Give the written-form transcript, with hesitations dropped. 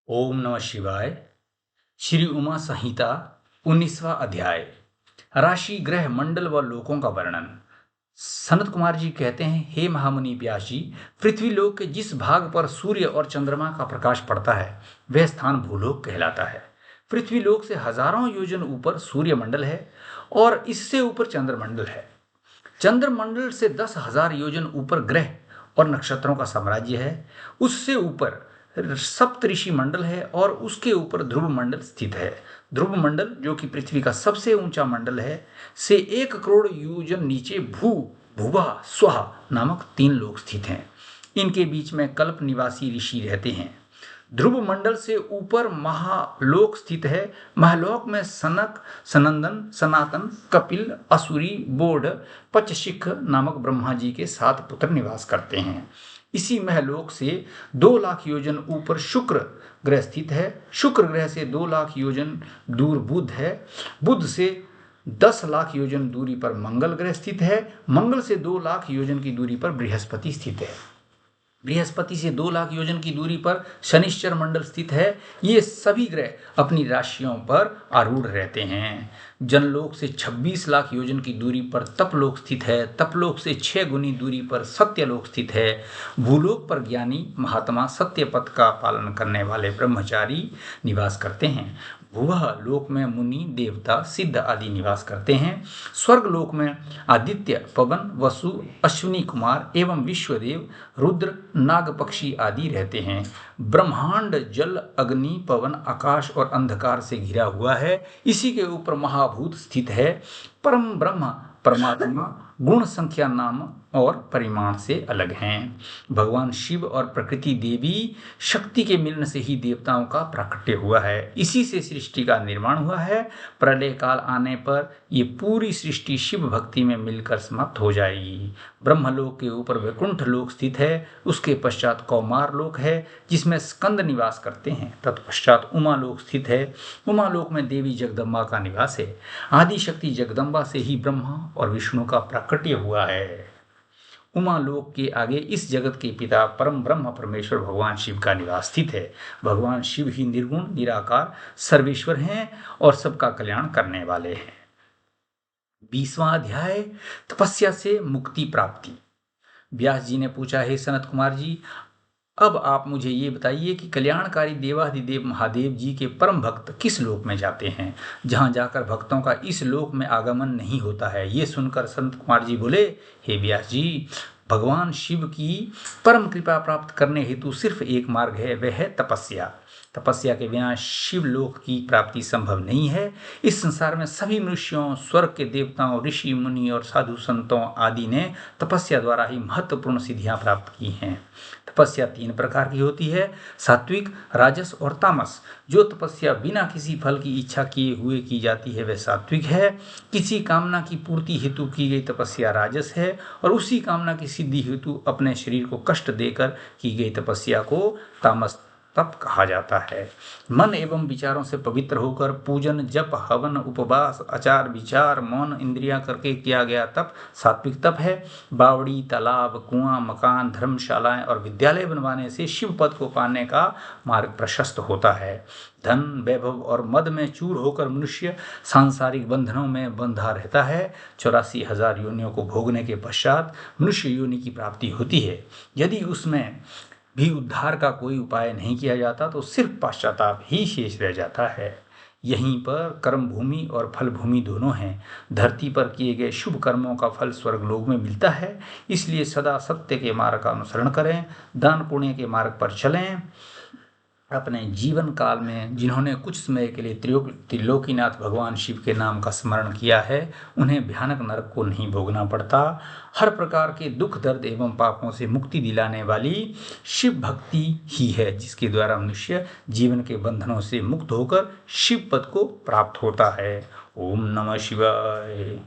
ओम नमः शिवाय। श्री उमा संहिता 19वां अध्याय। राशि ग्रह मंडल व लोकों का वर्णन। सनत कुमार जी कहते हैं, हे महामुनि व्यास जी, पृथ्वी लोक के जिस भाग पर सूर्य और चंद्रमा का प्रकाश पड़ता है वह स्थान भूलोक कहलाता है। पृथ्वी लोक से हजारों योजन ऊपर सूर्य मंडल है और इससे ऊपर चंद्रमंडल है। चंद्रमंडल से 10,000 योजन ऊपर ग्रह और नक्षत्रों का साम्राज्य है। उससे ऊपर सप्तऋषि मंडल है और उसके ऊपर ध्रुव मंडल स्थित है। ध्रुव मंडल, जो कि पृथ्वी का सबसे ऊंचा मंडल है, से 1 करोड़ योजन नीचे भुवा स्वाहा नामक 3 लोक स्थित हैं। इनके बीच में कल्प निवासी ऋषि रहते हैं। ध्रुव मंडल से ऊपर महालोक स्थित है। महलोक में सनक, सनंदन, सनातन, कपिल, असुरी, बोध, पचशिख नामक ब्रह्मा जी के 7 पुत्र निवास करते हैं। इसी महलोक से 2 लाख योजन ऊपर शुक्र ग्रह स्थित है। शुक्र ग्रह से 2 लाख योजन दूर बुध है। बुध से 10 लाख योजन दूरी पर मंगल ग्रह स्थित है। मंगल से 2 लाख योजन की दूरी पर बृहस्पति स्थित है। बृहस्पति से 2 लाख योजन की दूरी पर शनिश्चर मंडल स्थित है। ये सभी ग्रह अपनी राशियों पर आरूढ़ रहते हैं। जनलोक से 26 लाख योजन की दूरी पर तपलोक स्थित है। तपलोक से 6 गुनी दूरी पर सत्यलोक स्थित है। भूलोक पर ज्ञानी महात्मा सत्य पथ का पालन करने वाले ब्रह्मचारी निवास करते हैं। भुवः लोक में मुनि, देवता, सिद्ध आदि निवास करते हैं। स्वर्ग लोक में आदित्य, पवन, वसु, अश्विनी कुमार एवं विश्वदेव, रुद्र, नाग, पक्षी आदि रहते हैं। ब्रह्मांड जल, अग्नि, पवन, आकाश और अंधकार से घिरा हुआ है। इसी के ऊपर महाभूत स्थित है। परम ब्रह्म परमात्मा गुण, संख्या, नाम और परिमाण से अलग हैं। भगवान शिव और प्रकृति देवी शक्ति के मिलन से ही देवताओं का प्राकट्य हुआ है। इसी से सृष्टि का निर्माण हुआ है। प्रलय काल आने पर ये पूरी सृष्टि शिव भक्ति में मिलकर समाप्त हो जाएगी। ब्रह्मलोक के ऊपर वैकुंठ लोक स्थित है। उसके पश्चात कौमार लोक है जिसमें स्कंद निवास करते हैं। तत्पश्चात उमा लोक स्थित है। उमा लोक में देवी जगदम्बा का निवास है। आदि शक्ति जगदम्बा से ही ब्रह्मा और विष्णु का प्राकट्य हुआ है। उमा लोक के आगे इस जगत के पिता परम ब्रह्म परमेश्वर भगवान शिव का निवास स्थित है। भगवान शिव ही निर्गुण, निराकार, सर्वेश्वर हैं और सबका कल्याण करने वाले हैं। 20वां अध्याय, तपस्या से मुक्ति प्राप्ति। व्यास जी ने पूछा, हे सनत कुमार जी, अब आप मुझे ये बताइए कि कल्याणकारी देवाधिदेव महादेव जी के परम भक्त किस लोक में जाते हैं, जहां जाकर भक्तों का इस लोक में आगमन नहीं होता है। ये सुनकर संत कुमार जी बोले, हे व्यास जी, भगवान शिव की परम कृपा प्राप्त करने हेतु सिर्फ एक मार्ग है, वह है तपस्या। तपस्या के बिना शिवलोक की प्राप्ति संभव नहीं है। इस संसार में सभी मनुष्यों, स्वर्ग के देवताओं, ऋषि मुनि और साधु संतों आदि ने तपस्या द्वारा ही महत्वपूर्ण सिद्धियां प्राप्त की हैं। तपस्या 3 प्रकार की होती है, सात्विक, राजस और तामस। जो तपस्या बिना किसी फल की इच्छा किए हुए की जाती है वह सात्विक है। किसी कामना की पूर्ति हेतु की गई तपस्या राजस है और उसी कामना की सिद्धि हेतु अपने शरीर को कष्ट देकर की गई तपस्या को तामस तप कहा जाता है। मन एवं विचारों से पवित्र होकर पूजन, जप, हवन, उपवास, आचार विचार, मौन इंद्रियां करके किया गया तप सात्विक तप है। बावड़ी, तालाब, कुआं, मकान, धर्मशालाएं और विद्यालय बनवाने से शिव पद को पाने का मार्ग प्रशस्त होता है। धन, वैभव और मद में चूर होकर मनुष्य सांसारिक बंधनों में बंधा रहता है। 84,000 योनियों को भोगने के पश्चात मनुष्य योनि की प्राप्ति होती है। यदि उसमें भी उद्धार का कोई उपाय नहीं किया जाता तो सिर्फ पश्चाताप ही शेष रह जाता है। यहीं पर कर्म भूमि और फल भूमि दोनों हैं। धरती पर किए गए शुभ कर्मों का फल स्वर्गलोक में मिलता है। इसलिए सदा सत्य के मार्ग का अनुसरण करें, दान पुण्य के मार्ग पर चलें। अपने जीवन काल में जिन्होंने कुछ समय के लिए त्रिलोकीनाथ भगवान शिव के नाम का स्मरण किया है, उन्हें भयानक नरक को नहीं भोगना पड़ता। हर प्रकार के दुख, दर्द एवं पापों से मुक्ति दिलाने वाली शिव भक्ति ही है जिसके द्वारा मनुष्य जीवन के बंधनों से मुक्त होकर शिव पद को प्राप्त होता है। ओम नमः शिवाय।